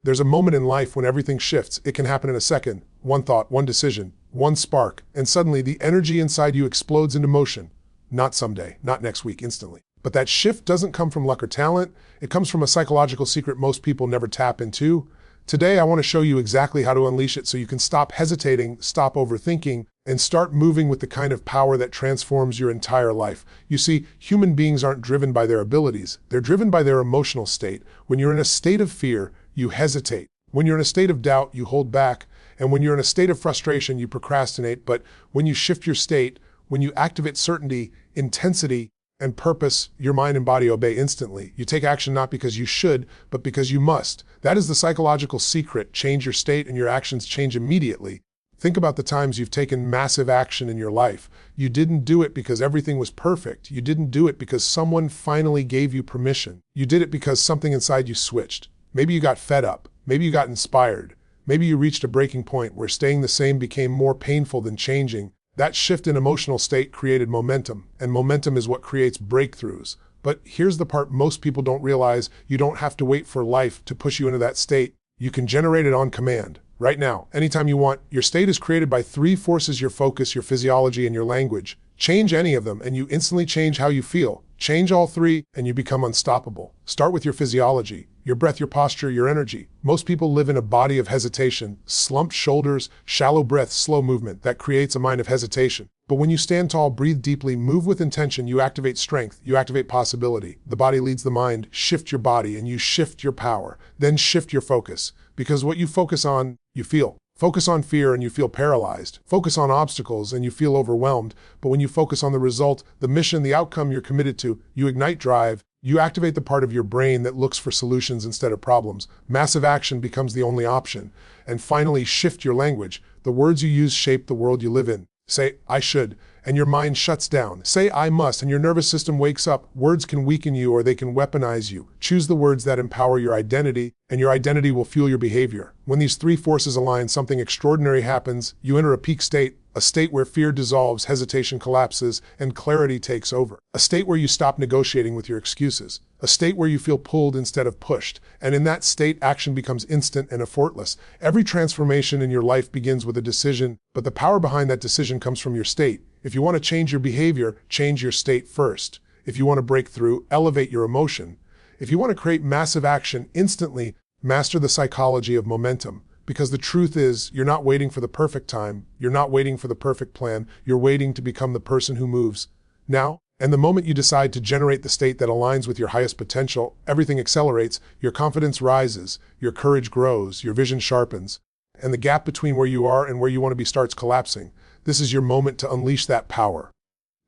There's a moment in life when everything shifts. It can happen in a second. One thought, one decision, one spark, and suddenly the energy inside you explodes into motion. Not someday, not next week, instantly. But that shift doesn't come from luck or talent. It comes from a psychological secret most people never tap into. Today, I want to show you exactly how to unleash it so you can stop hesitating, stop overthinking, and start moving with the kind of power that transforms your entire life. You see, human beings aren't driven by their abilities. They're driven by their emotional state. When you're in a state of fear, you hesitate. When you're in a state of doubt, you hold back. And when you're in a state of frustration, you procrastinate. But when you shift your state, when you activate certainty, intensity, and purpose, your mind and body obey instantly. You take action not because you should, but because you must. That is the psychological secret. Change your state and your actions change immediately. Think about the times you've taken massive action in your life. You didn't do it because everything was perfect. You didn't do it because someone finally gave you permission. You did it because something inside you switched. Maybe you got fed up. Maybe you got inspired. Maybe you reached a breaking point where staying the same became more painful than changing. That shift in emotional state created momentum, and momentum is what creates breakthroughs. But here's the part most people don't realize: you don't have to wait for life to push you into that state. You can generate it on command, right now, anytime you want. Your state is created by three forces: your focus, your physiology, and your language. Change any of them, and you instantly change how you feel. Change all three, and you become unstoppable. Start with your physiology, your breath, your posture, your energy. Most people live in a body of hesitation, slumped shoulders, shallow breath, slow movement. That creates a mind of hesitation. But when you stand tall, breathe deeply, move with intention, you activate strength, you activate possibility. The body leads the mind. Shift your body, and you shift your power. Then shift your focus, because what you focus on, you feel. Focus on fear and you feel paralyzed. Focus on obstacles and you feel overwhelmed. But when you focus on the result, the mission, the outcome you're committed to, you ignite drive. You activate the part of your brain that looks for solutions instead of problems. Massive action becomes the only option. And finally, shift your language. The words you use shape the world you live in. Say, I should, and your mind shuts down. Say, I must, and your nervous system wakes up. Words can weaken you or they can weaponize you. Choose the words that empower your identity, and your identity will fuel your behavior. When these three forces align, something extraordinary happens. You enter a peak state, a state where fear dissolves, hesitation collapses, and clarity takes over. A state where you stop negotiating with your excuses. A state where you feel pulled instead of pushed. And in that state, action becomes instant and effortless. Every transformation in your life begins with a decision, but the power behind that decision comes from your state. If you want to change your behavior, change your state first. If you want to break through, elevate your emotion. If you want to create massive action instantly, master the psychology of momentum. Because the truth is, you're not waiting for the perfect time. You're not waiting for the perfect plan. You're waiting to become the person who moves now. And the moment you decide to generate the state that aligns with your highest potential, everything accelerates, your confidence rises, your courage grows, your vision sharpens, and the gap between where you are and where you want to be starts collapsing. This is your moment to unleash that power.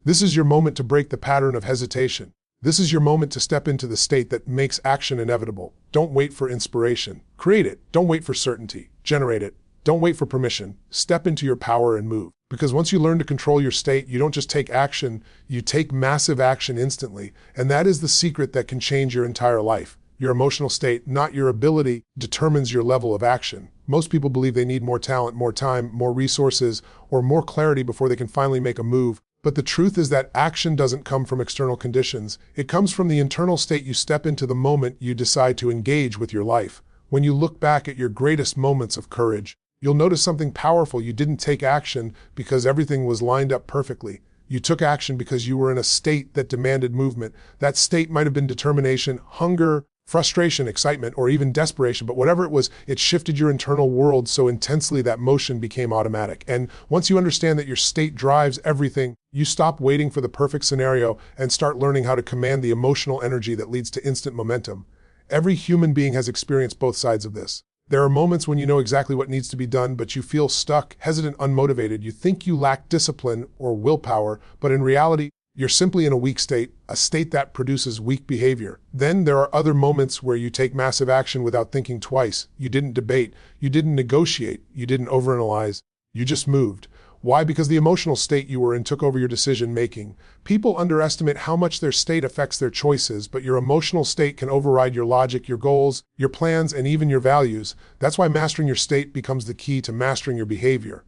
This is your moment to break the pattern of hesitation. This is your moment to step into the state that makes action inevitable. Don't wait for inspiration. Create it. Don't wait for certainty. Generate it. Don't wait for permission. Step into your power and move. Because once you learn to control your state, you don't just take action, you take massive action instantly. And that is the secret that can change your entire life. Your emotional state, not your ability, determines your level of action. Most people believe they need more talent, more time, more resources, or more clarity before they can finally make a move. But the truth is that action doesn't come from external conditions. It comes from the internal state you step into the moment you decide to engage with your life. When you look back at your greatest moments of courage, you'll notice something powerful. You didn't take action because everything was lined up perfectly. You took action because you were in a state that demanded movement. That state might have been determination, hunger, frustration, excitement, or even desperation, but whatever it was, it shifted your internal world so intensely that motion became automatic. And once you understand that your state drives everything, you stop waiting for the perfect scenario and start learning how to command the emotional energy that leads to instant momentum. Every human being has experienced both sides of this. There are moments when you know exactly what needs to be done, but you feel stuck, hesitant, unmotivated. You think you lack discipline or willpower, but in reality, you're simply in a weak state, a state that produces weak behavior. Then there are other moments where you take massive action without thinking twice. You didn't debate, you didn't negotiate, you didn't overanalyze, you just moved. Why? Because the emotional state you were in took over your decision making. People underestimate how much their state affects their choices, but your emotional state can override your logic, your goals, your plans, and even your values. That's why mastering your state becomes the key to mastering your behavior.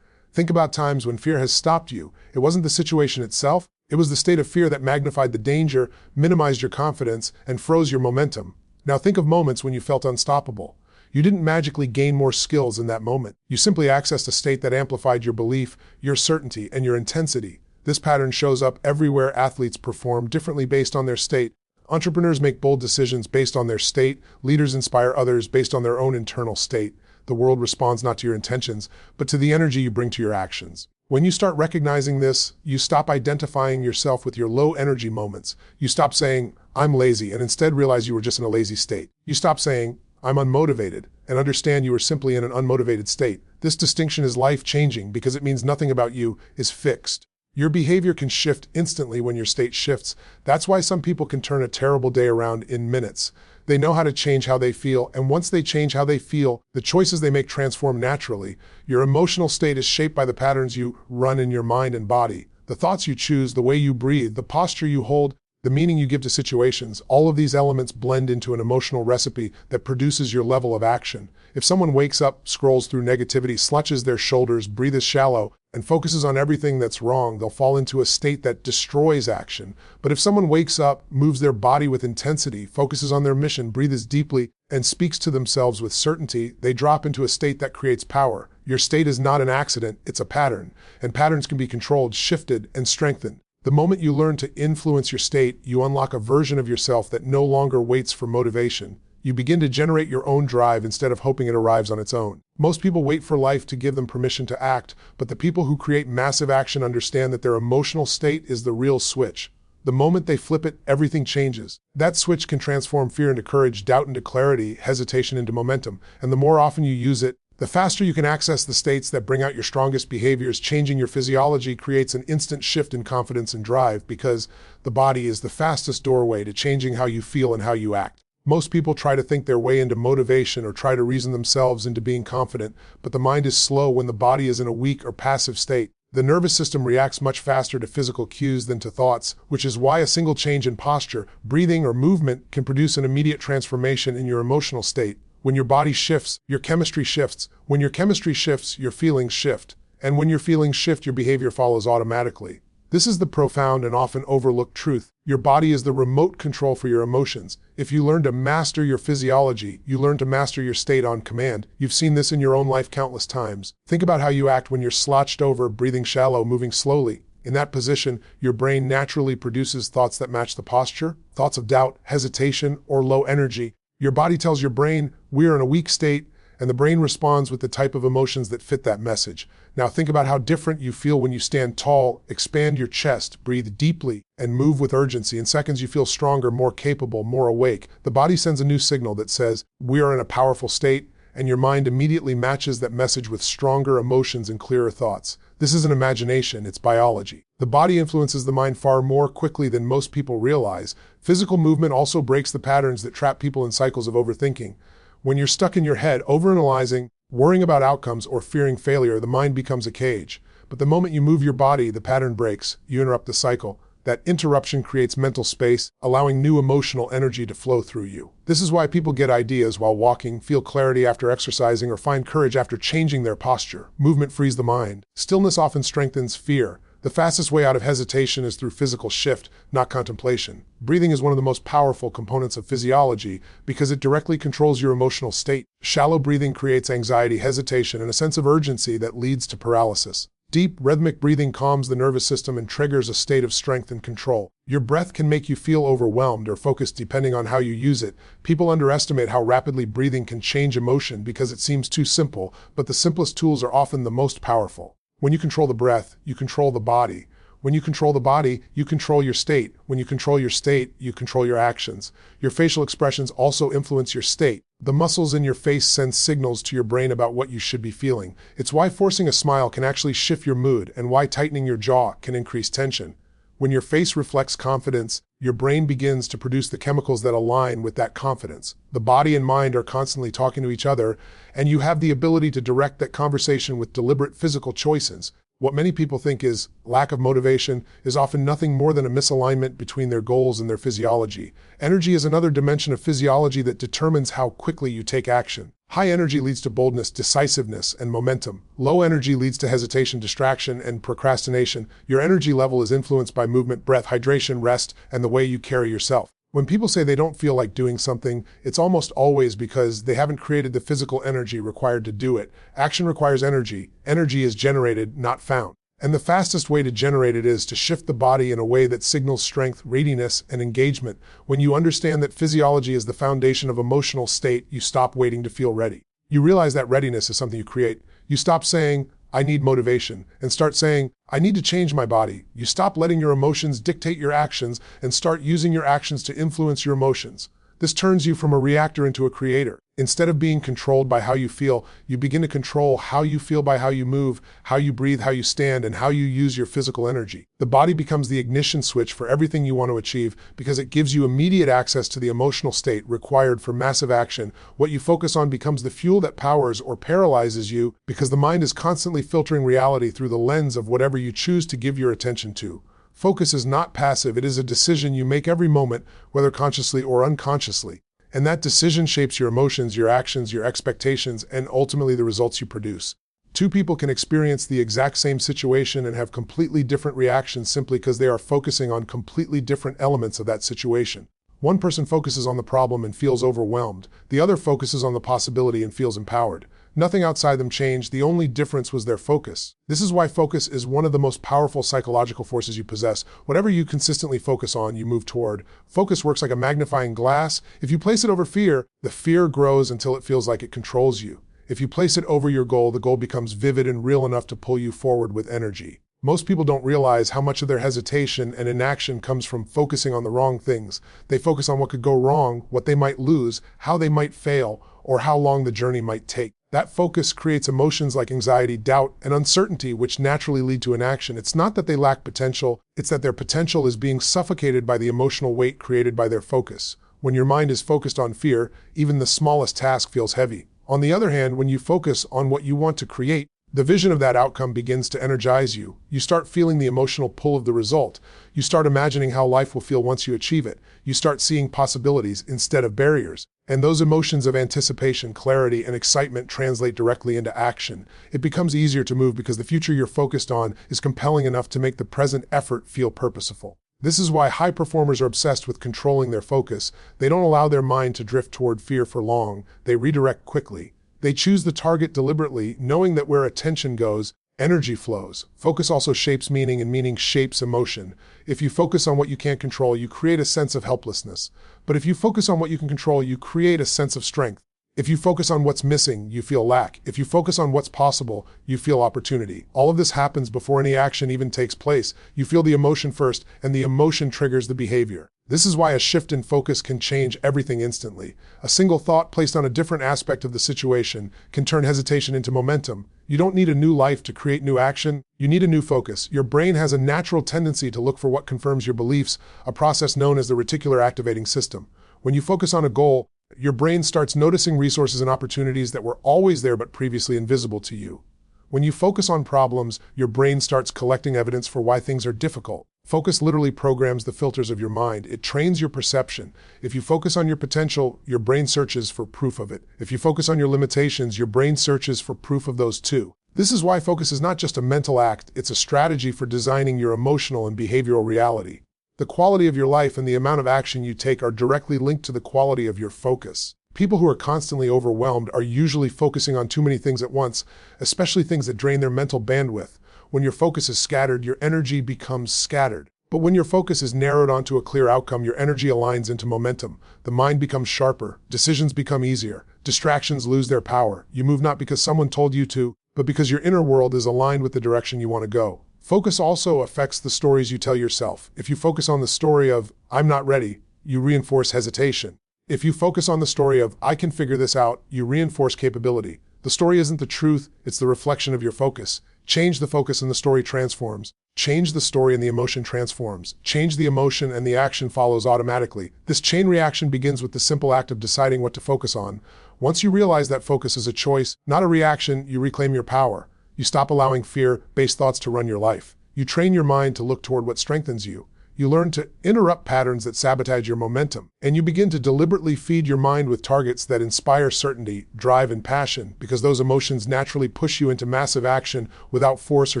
Think about times when fear has stopped you. It wasn't the situation itself. It was the state of fear that magnified the danger, minimized your confidence, and froze your momentum. Now think of moments when you felt unstoppable. You didn't magically gain more skills in that moment. You simply accessed a state that amplified your belief, your certainty, and your intensity. This pattern shows up everywhere. Athletes perform differently based on their state. Entrepreneurs make bold decisions based on their state. Leaders inspire others based on their own internal state. The world responds not to your intentions, but to the energy you bring to your actions. When you start recognizing this, you stop identifying yourself with your low energy moments. You stop saying, I'm lazy, and instead realize you were just in a lazy state. You stop saying, I'm unmotivated, and understand you are simply in an unmotivated state. This distinction is life-changing because it means nothing about you is fixed. Your behavior can shift instantly when your state shifts. That's why some people can turn a terrible day around in minutes. They know how to change how they feel, and once they change how they feel, the choices they make transform naturally. Your emotional state is shaped by the patterns you run in your mind and body. The thoughts you choose, the way you breathe, the posture you hold, the meaning you give to situations, all of these elements blend into an emotional recipe that produces your level of action. If someone wakes up, scrolls through negativity, slouches their shoulders, breathes shallow, and focuses on everything that's wrong, they'll fall into a state that destroys action. But if someone wakes up, moves their body with intensity, focuses on their mission, breathes deeply, and speaks to themselves with certainty, they drop into a state that creates power. Your state is not an accident, it's a pattern, and patterns can be controlled, shifted, and strengthened. The moment you learn to influence your state, you unlock a version of yourself that no longer waits for motivation. You begin to generate your own drive instead of hoping it arrives on its own. Most people wait for life to give them permission to act, but the people who create massive action understand that their emotional state is the real switch. The moment they flip it, everything changes. That switch can transform fear into courage, doubt into clarity, hesitation into momentum, and the more often you use it, the faster you can access the states that bring out your strongest behaviors. Changing your physiology creates an instant shift in confidence and drive because the body is the fastest doorway to changing how you feel and how you act. Most people try to think their way into motivation or try to reason themselves into being confident, but the mind is slow when the body is in a weak or passive state. The nervous system reacts much faster to physical cues than to thoughts, which is why a single change in posture, breathing, or movement can produce an immediate transformation in your emotional state. When your body shifts, your chemistry shifts. When your chemistry shifts, your feelings shift. And when your feelings shift, your behavior follows automatically. This is the profound and often overlooked truth. Your body is the remote control for your emotions. If you learn to master your physiology, you learn to master your state on command. You've seen this in your own life countless times. Think about how you act when you're slouched over, breathing shallow, moving slowly. In that position, your brain naturally produces thoughts that match the posture, thoughts of doubt, hesitation, or low energy. Your body tells your brain, we're in a weak state, and the brain responds with the type of emotions that fit that message. Now think about how different you feel when you stand tall, expand your chest, breathe deeply, and move with urgency. In seconds, you feel stronger, more capable, more awake. The body sends a new signal that says, we are in a powerful state, and your mind immediately matches that message with stronger emotions and clearer thoughts. This isn't imagination, it's biology. The body influences the mind far more quickly than most people realize. Physical movement also breaks the patterns that trap people in cycles of overthinking. When you're stuck in your head, overanalyzing, worrying about outcomes, or fearing failure, the mind becomes a cage. But the moment you move your body, the pattern breaks. You interrupt the cycle. That interruption creates mental space, allowing new emotional energy to flow through you. This is why people get ideas while walking, feel clarity after exercising, or find courage after changing their posture. Movement frees the mind. Stillness often strengthens fear. The fastest way out of hesitation is through physical shift, not contemplation. Breathing is one of the most powerful components of physiology because it directly controls your emotional state. Shallow breathing creates anxiety, hesitation, and a sense of urgency that leads to paralysis. Deep, rhythmic breathing calms the nervous system and triggers a state of strength and control. Your breath can make you feel overwhelmed or focused depending on how you use it. People underestimate how rapidly breathing can change emotion because it seems too simple, but the simplest tools are often the most powerful. When you control the breath, you control the body. When you control the body, you control your state. When you control your state, you control your actions. Your facial expressions also influence your state. The muscles in your face send signals to your brain about what you should be feeling. It's why forcing a smile can actually shift your mood and why tightening your jaw can increase tension. When your face reflects confidence, your brain begins to produce the chemicals that align with that confidence. The body and mind are constantly talking to each other, and you have the ability to direct that conversation with deliberate physical choices. What many people think is lack of motivation is often nothing more than a misalignment between their goals and their physiology. Energy is another dimension of physiology that determines how quickly you take action. High energy leads to boldness, decisiveness, and momentum. Low energy leads to hesitation, distraction, and procrastination. Your energy level is influenced by movement, breath, hydration, rest, and the way you carry yourself. When people say they don't feel like doing something, it's almost always because they haven't created the physical energy required to do it. Action requires energy. Energy is generated, not found. And the fastest way to generate it is to shift the body in a way that signals strength, readiness, and engagement. When you understand that physiology is the foundation of emotional state, you stop waiting to feel ready. You realize that readiness is something you create. You stop saying, I need motivation, and start saying, I need to change my body. You stop letting your emotions dictate your actions and start using your actions to influence your emotions. This turns you from a reactor into a creator. Instead of being controlled by how you feel, you begin to control how you feel by how you move, how you breathe, how you stand, and how you use your physical energy. The body becomes the ignition switch for everything you want to achieve because it gives you immediate access to the emotional state required for massive action. What you focus on becomes the fuel that powers or paralyzes you because the mind is constantly filtering reality through the lens of whatever you choose to give your attention to. Focus is not passive, it is a decision you make every moment, whether consciously or unconsciously. And that decision shapes your emotions, your actions, your expectations, and ultimately the results you produce. Two people can experience the exact same situation and have completely different reactions simply because they are focusing on completely different elements of that situation. One person focuses on the problem and feels overwhelmed. The other focuses on the possibility and feels empowered. Nothing outside them changed, the only difference was their focus. This is why focus is one of the most powerful psychological forces you possess. Whatever you consistently focus on, you move toward. Focus works like a magnifying glass. If you place it over fear, the fear grows until it feels like it controls you. If you place it over your goal, the goal becomes vivid and real enough to pull you forward with energy. Most people don't realize how much of their hesitation and inaction comes from focusing on the wrong things. They focus on what could go wrong, what they might lose, how they might fail, or how long the journey might take. That focus creates emotions like anxiety, doubt, and uncertainty, which naturally lead to inaction. It's not that they lack potential, it's that their potential is being suffocated by the emotional weight created by their focus. When your mind is focused on fear, even the smallest task feels heavy. On the other hand, when you focus on what you want to create, the vision of that outcome begins to energize you. You start feeling the emotional pull of the result. You start imagining how life will feel once you achieve it. You start seeing possibilities instead of barriers. And those emotions of anticipation, clarity, and excitement translate directly into action. It becomes easier to move because the future you're focused on is compelling enough to make the present effort feel purposeful. This is why high performers are obsessed with controlling their focus. They don't allow their mind to drift toward fear for long. They redirect quickly. They choose the target deliberately, knowing that where attention goes, energy flows. Focus also shapes meaning, and meaning shapes emotion. If you focus on what you can't control, you create a sense of helplessness. But if you focus on what you can control, you create a sense of strength. If you focus on what's missing, you feel lack. If you focus on what's possible, you feel opportunity. All of this happens before any action even takes place. You feel the emotion first, and the emotion triggers the behavior. This is why a shift in focus can change everything instantly. A single thought placed on a different aspect of the situation can turn hesitation into momentum. You don't need a new life to create new action. You need a new focus. Your brain has a natural tendency to look for what confirms your beliefs, a process known as the reticular activating system. When you focus on a goal, your brain starts noticing resources and opportunities that were always there but previously invisible to you. When you focus on problems, your brain starts collecting evidence for why things are difficult. Focus literally programs the filters of your mind. It trains your perception. If you focus on your potential, your brain searches for proof of it. If you focus on your limitations, your brain searches for proof of those too. This is why focus is not just a mental act, it's a strategy for designing your emotional and behavioral reality. The quality of your life and the amount of action you take are directly linked to the quality of your focus. People who are constantly overwhelmed are usually focusing on too many things at once, especially things that drain their mental bandwidth. When your focus is scattered, your energy becomes scattered. But when your focus is narrowed onto a clear outcome, your energy aligns into momentum. The mind becomes sharper, decisions become easier, distractions lose their power. You move not because someone told you to, but because your inner world is aligned with the direction you want to go. Focus also affects the stories you tell yourself. If you focus on the story of, I'm not ready, you reinforce hesitation. If you focus on the story of, I can figure this out, you reinforce capability. The story isn't the truth, it's the reflection of your focus. Change the focus and the story transforms. Change the story and the emotion transforms. Change the emotion and the action follows automatically. This chain reaction begins with the simple act of deciding what to focus on. Once you realize that focus is a choice, not a reaction, you reclaim your power. You stop allowing fear-based thoughts to run your life. You train your mind to look toward what strengthens you. You learn to interrupt patterns that sabotage your momentum. And you begin to deliberately feed your mind with targets that inspire certainty, drive, and passion, because those emotions naturally push you into massive action without force or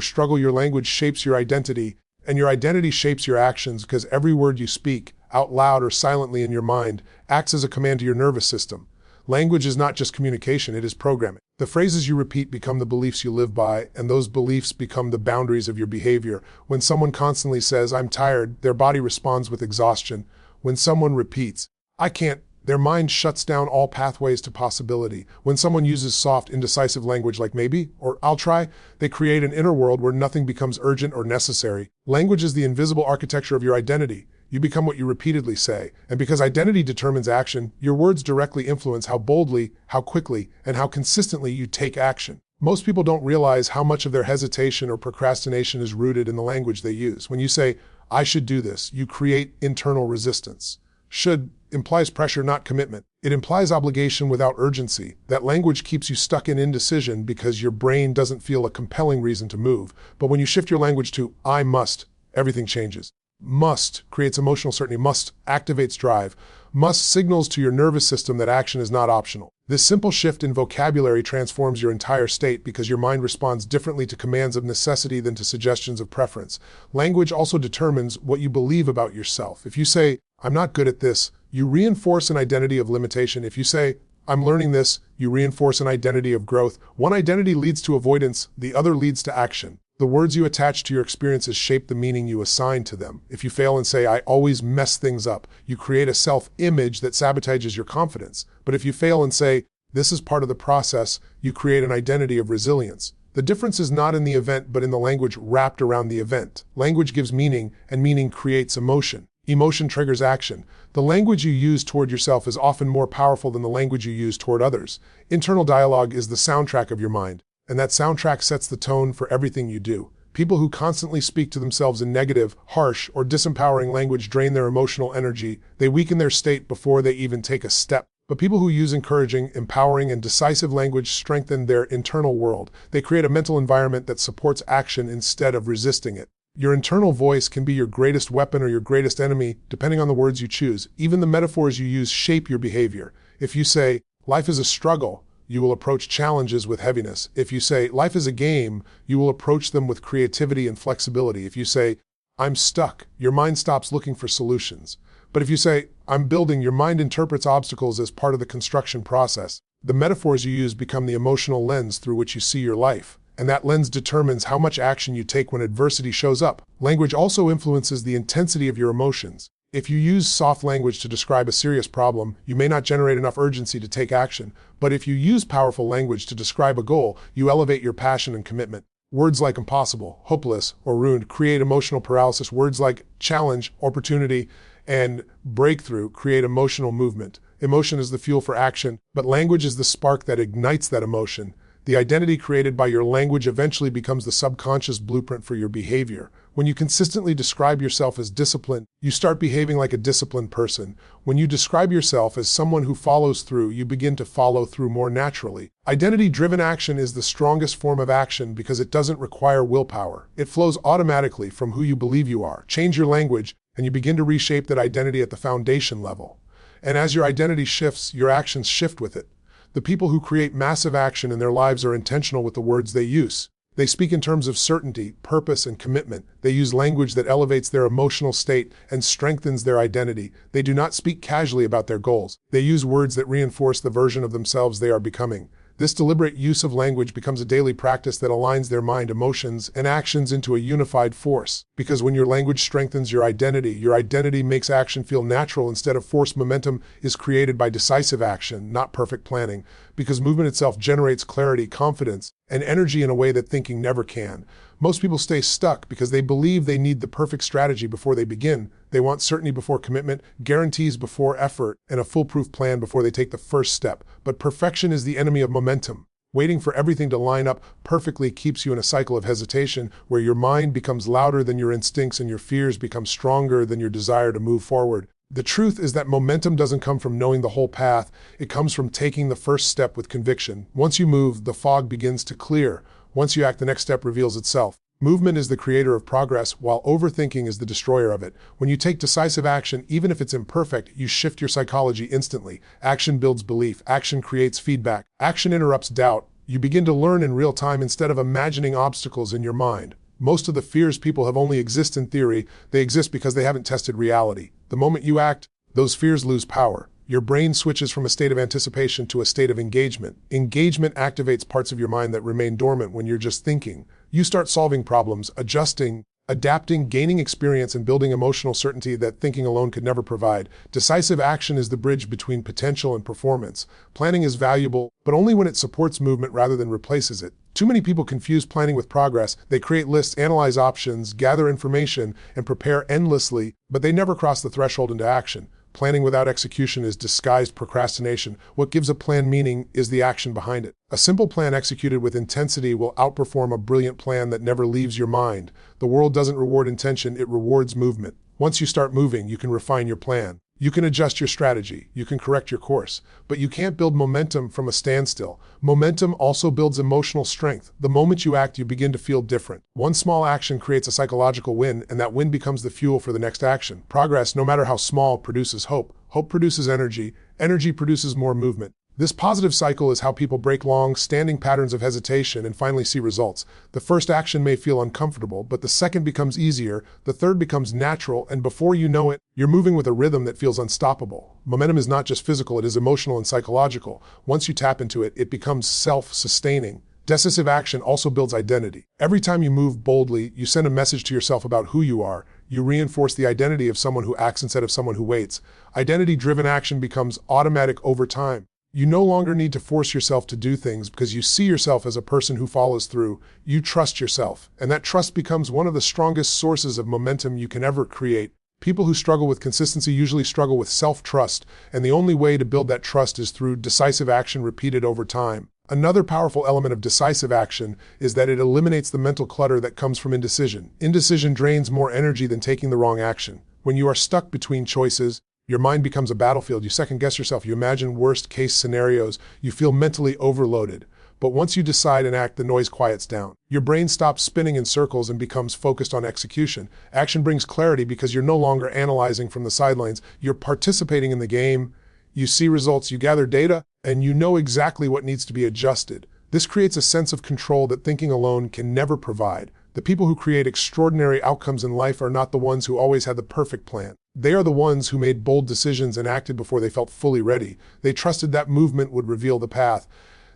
struggle. Your language shapes your identity. And your identity shapes your actions because every word you speak, out loud or silently in your mind, acts as a command to your nervous system. Language is not just communication, it is programming. The phrases you repeat become the beliefs you live by, and those beliefs become the boundaries of your behavior. When someone constantly says, "I'm tired," their body responds with exhaustion. When someone repeats, "I can't," their mind shuts down all pathways to possibility. When someone uses soft, indecisive language like maybe or I'll try, they create an inner world where nothing becomes urgent or necessary. Language is the invisible architecture of your identity. You become what you repeatedly say. And because identity determines action, your words directly influence how boldly, how quickly, and how consistently you take action. Most people don't realize how much of their hesitation or procrastination is rooted in the language they use. When you say, "I should do this," you create internal resistance. Should implies pressure, not commitment. It implies obligation without urgency. That language keeps you stuck in indecision because your brain doesn't feel a compelling reason to move. But when you shift your language to "I must," everything changes. Must creates emotional certainty. Must activates drive. Must signals to your nervous system that action is not optional. This simple shift in vocabulary transforms your entire state because your mind responds differently to commands of necessity than to suggestions of preference. Language also determines what you believe about yourself. If you say, "I'm not good at this," you reinforce an identity of limitation. If you say, "I'm learning this," you reinforce an identity of growth. One identity leads to avoidance, the other leads to action. The words you attach to your experiences shape the meaning you assign to them. If you fail and say, "I always mess things up," you create a self-image that sabotages your confidence. But if you fail and say, "This is part of the process," you create an identity of resilience. The difference is not in the event, but in the language wrapped around the event. Language gives meaning, and meaning creates emotion. Emotion triggers action. The language you use toward yourself is often more powerful than the language you use toward others. Internal dialogue is the soundtrack of your mind. And that soundtrack sets the tone for everything you do. People who constantly speak to themselves in negative, harsh, or disempowering language drain their emotional energy. They weaken their state before they even take a step. But people who use encouraging, empowering, and decisive language strengthen their internal world. They create a mental environment that supports action instead of resisting it. Your internal voice can be your greatest weapon or your greatest enemy, depending on the words you choose. Even the metaphors you use shape your behavior. If you say, "Life is a struggle," you will approach challenges with heaviness. If you say, "Life is a game," you will approach them with creativity and flexibility. If you say, "I'm stuck," your mind stops looking for solutions. But if you say, "I'm building," your mind interprets obstacles as part of the construction process. The metaphors you use become the emotional lens through which you see your life. And that lens determines how much action you take when adversity shows up. Language also influences the intensity of your emotions. If you use soft language to describe a serious problem, you may not generate enough urgency to take action. But if you use powerful language to describe a goal, you elevate your passion and commitment. Words like impossible, hopeless, or ruined create emotional paralysis. Words like challenge, opportunity, and breakthrough create emotional movement. Emotion is the fuel for action, but language is the spark that ignites that emotion. The identity created by your language eventually becomes the subconscious blueprint for your behavior. When you consistently describe yourself as disciplined, you start behaving like a disciplined person. When you describe yourself as someone who follows through, you begin to follow through more naturally. Identity-driven action is the strongest form of action because it doesn't require willpower. It flows automatically from who you believe you are. Change your language, and you begin to reshape that identity at the foundation level. And as your identity shifts, your actions shift with it. The people who create massive action in their lives are intentional with the words they use. They speak in terms of certainty, purpose, and commitment. They use language that elevates their emotional state and strengthens their identity. They do not speak casually about their goals. They use words that reinforce the version of themselves they are becoming. This deliberate use of language becomes a daily practice that aligns their mind, emotions, and actions into a unified force. Because when your language strengthens your identity makes action feel natural instead of forced. Momentum is created by decisive action, not perfect planning. Because movement itself generates clarity, confidence, and energy in a way that thinking never can. Most people stay stuck because they believe they need the perfect strategy before they begin. They want certainty before commitment, guarantees before effort, and a foolproof plan before they take the first step. But perfection is the enemy of momentum. Waiting for everything to line up perfectly keeps you in a cycle of hesitation where your mind becomes louder than your instincts and your fears become stronger than your desire to move forward. The truth is that momentum doesn't come from knowing the whole path. It comes from taking the first step with conviction. Once you move, the fog begins to clear. Once you act, the next step reveals itself. Movement is the creator of progress, while overthinking is the destroyer of it. When you take decisive action, even if it's imperfect, you shift your psychology instantly. Action builds belief. Action creates feedback. Action interrupts doubt. You begin to learn in real time instead of imagining obstacles in your mind. Most of the fears people have only exist in theory, they exist because they haven't tested reality. The moment you act, those fears lose power. Your brain switches from a state of anticipation to a state of engagement. Engagement activates parts of your mind that remain dormant when you're just thinking. You start solving problems, adjusting, adapting, gaining experience, and building emotional certainty that thinking alone could never provide. Decisive action is the bridge between potential and performance. Planning is valuable, but only when it supports movement rather than replaces it. Too many people confuse planning with progress. They create lists, analyze options, gather information, and prepare endlessly, but they never cross the threshold into action. Planning without execution is disguised procrastination. What gives a plan meaning is the action behind it. A simple plan executed with intensity will outperform a brilliant plan that never leaves your mind. The world doesn't reward intention, it rewards movement. Once you start moving, you can refine your plan. You can adjust your strategy, you can correct your course, but you can't build momentum from a standstill. Momentum also builds emotional strength. The moment you act, you begin to feel different. One small action creates a psychological win, and that win becomes the fuel for the next action. Progress, no matter how small, produces hope. Hope produces energy. Energy produces more movement. This positive cycle is how people break long-standing patterns of hesitation and finally see results. The first action may feel uncomfortable, but the second becomes easier, the third becomes natural, and before you know it, you're moving with a rhythm that feels unstoppable. Momentum is not just physical, it is emotional and psychological. Once you tap into it, it becomes self-sustaining. Decisive action also builds identity. Every time you move boldly, you send a message to yourself about who you are. You reinforce the identity of someone who acts instead of someone who waits. Identity-driven action becomes automatic over time. You no longer need to force yourself to do things because you see yourself as a person who follows through. You trust yourself, and that trust becomes one of the strongest sources of momentum you can ever create. People who struggle with consistency usually struggle with self-trust, and the only way to build that trust is through decisive action repeated over time. Another powerful element of decisive action is that it eliminates the mental clutter that comes from indecision. Indecision drains more energy than taking the wrong action. When you are stuck between choices, your mind becomes a battlefield. You second-guess yourself. You imagine worst-case scenarios. You feel mentally overloaded. But once you decide and act, the noise quiets down. Your brain stops spinning in circles and becomes focused on execution. Action brings clarity because you're no longer analyzing from the sidelines. You're participating in the game. You see results, you gather data, and you know exactly what needs to be adjusted. This creates a sense of control that thinking alone can never provide. The people who create extraordinary outcomes in life are not the ones who always had the perfect plan. They are the ones who made bold decisions and acted before they felt fully ready. They trusted that movement would reveal the path.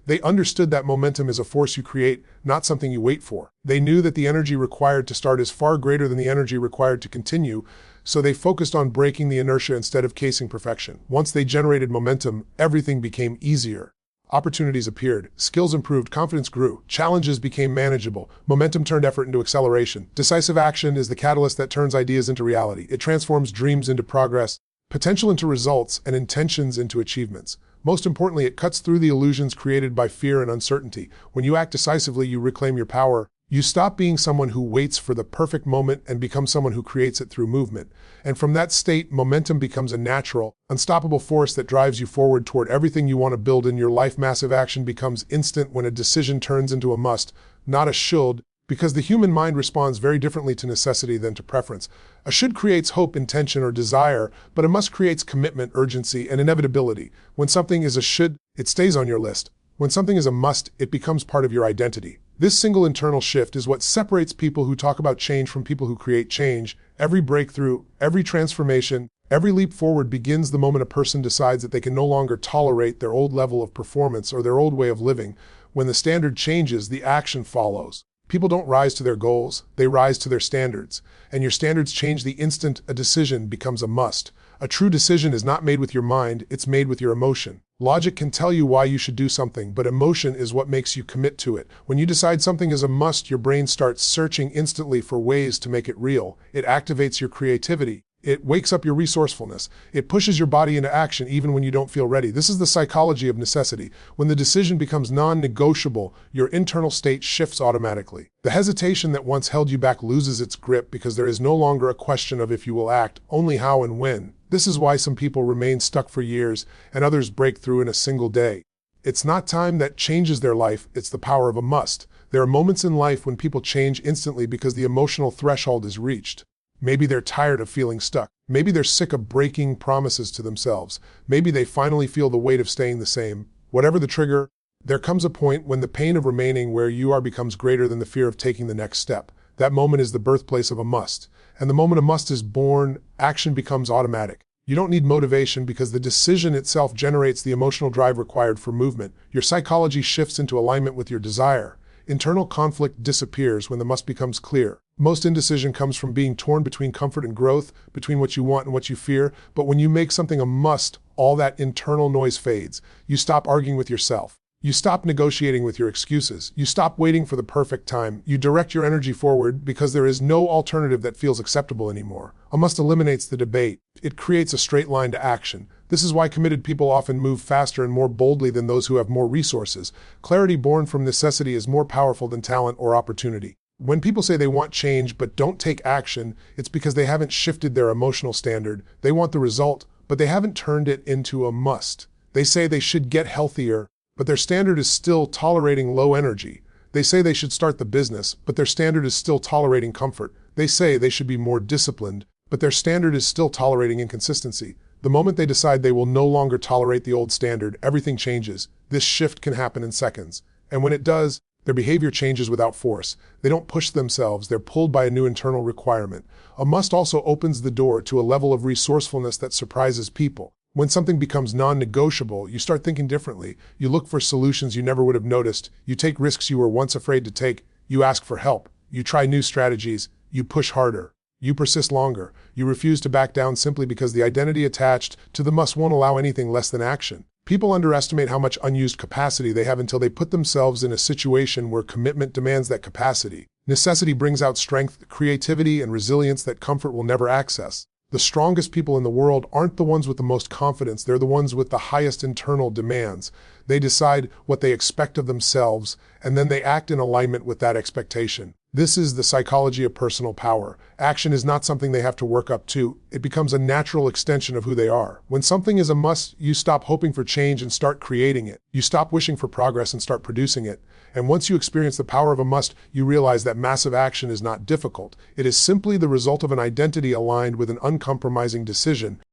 They understood that momentum is a force you create, not something you wait for. They knew that the energy required to start is far greater than the energy required to continue, so they focused on breaking the inertia instead of chasing perfection. Once they generated momentum, everything became easier. Opportunities appeared, skills improved, confidence grew, challenges became manageable, momentum turned effort into acceleration. Decisive action is the catalyst that turns ideas into reality. It transforms dreams into progress, potential into results, and intentions into achievements. Most importantly, it cuts through the illusions created by fear and uncertainty. When you act decisively, you reclaim your power. You stop being someone who waits for the perfect moment and become someone who creates it through movement. And from that state, momentum becomes a natural, unstoppable force that drives you forward toward everything you want to build in your life. Massive action becomes instant when a decision turns into a must, not a should, because the human mind responds very differently to necessity than to preference. A should creates hope, intention, or desire, but a must creates commitment, urgency, and inevitability. When something is a should, it stays on your list. When something is a must, it becomes part of your identity. This single internal shift is what separates people who talk about change from people who create change. Every breakthrough, every transformation, every leap forward begins the moment a person decides that they can no longer tolerate their old level of performance or their old way of living. When the standard changes, the action follows. People don't rise to their goals, they rise to their standards. And your standards change the instant a decision becomes a must. A true decision is not made with your mind, it's made with your emotion. Logic can tell you why you should do something, but emotion is what makes you commit to it. When you decide something is a must, your brain starts searching instantly for ways to make it real. It activates your creativity. It wakes up your resourcefulness. It pushes your body into action even when you don't feel ready. This is the psychology of necessity. When the decision becomes non-negotiable, your internal state shifts automatically. The hesitation that once held you back loses its grip because there is no longer a question of if you will act, only how and when. This is why some people remain stuck for years and others break through in a single day. It's not time that changes their life, it's the power of a must. There are moments in life when people change instantly because the emotional threshold is reached. Maybe they're tired of feeling stuck. Maybe they're sick of breaking promises to themselves. Maybe they finally feel the weight of staying the same. Whatever the trigger, there comes a point when the pain of remaining where you are becomes greater than the fear of taking the next step. That moment is the birthplace of a must. And the moment a must is born, action becomes automatic. You don't need motivation because the decision itself generates the emotional drive required for movement. Your psychology shifts into alignment with your desire. Internal conflict disappears when the must becomes clear. Most indecision comes from being torn between comfort and growth, between what you want and what you fear. But when you make something a must, all that internal noise fades. You stop arguing with yourself. You stop negotiating with your excuses. You stop waiting for the perfect time. You direct your energy forward because there is no alternative that feels acceptable anymore. A must eliminates the debate. It creates a straight line to action. This is why committed people often move faster and more boldly than those who have more resources. Clarity born from necessity is more powerful than talent or opportunity. When people say they want change but don't take action, it's because they haven't shifted their emotional standard. They want the result, but they haven't turned it into a must. They say they should get healthier, but their standard is still tolerating low energy. They say they should start the business, but their standard is still tolerating comfort. They say they should be more disciplined, but their standard is still tolerating inconsistency. The moment they decide they will no longer tolerate the old standard, everything changes. This shift can happen in seconds. And when it does, their behavior changes without force. They don't push themselves, they're pulled by a new internal requirement. A must also opens the door to a level of resourcefulness that surprises people. When something becomes non-negotiable, you start thinking differently. You look for solutions you never would have noticed. You take risks you were once afraid to take. You ask for help. You try new strategies. You push harder. You persist longer. You refuse to back down simply because the identity attached to the must won't allow anything less than action. People underestimate how much unused capacity they have until they put themselves in a situation where commitment demands that capacity. Necessity brings out strength, creativity, and resilience that comfort will never access. The strongest people in the world aren't the ones with the most confidence, they're the ones with the highest internal demands. They decide what they expect of themselves, and then they act in alignment with that expectation. This is the psychology of personal power. Action is not something they have to work up to. It becomes a natural extension of who they are. When something is a must, you stop hoping for change and start creating it. You stop wishing for progress and start producing it. And once you experience the power of a must, you realize that massive action is not difficult. It is simply the result of an identity aligned with an uncompromising decision.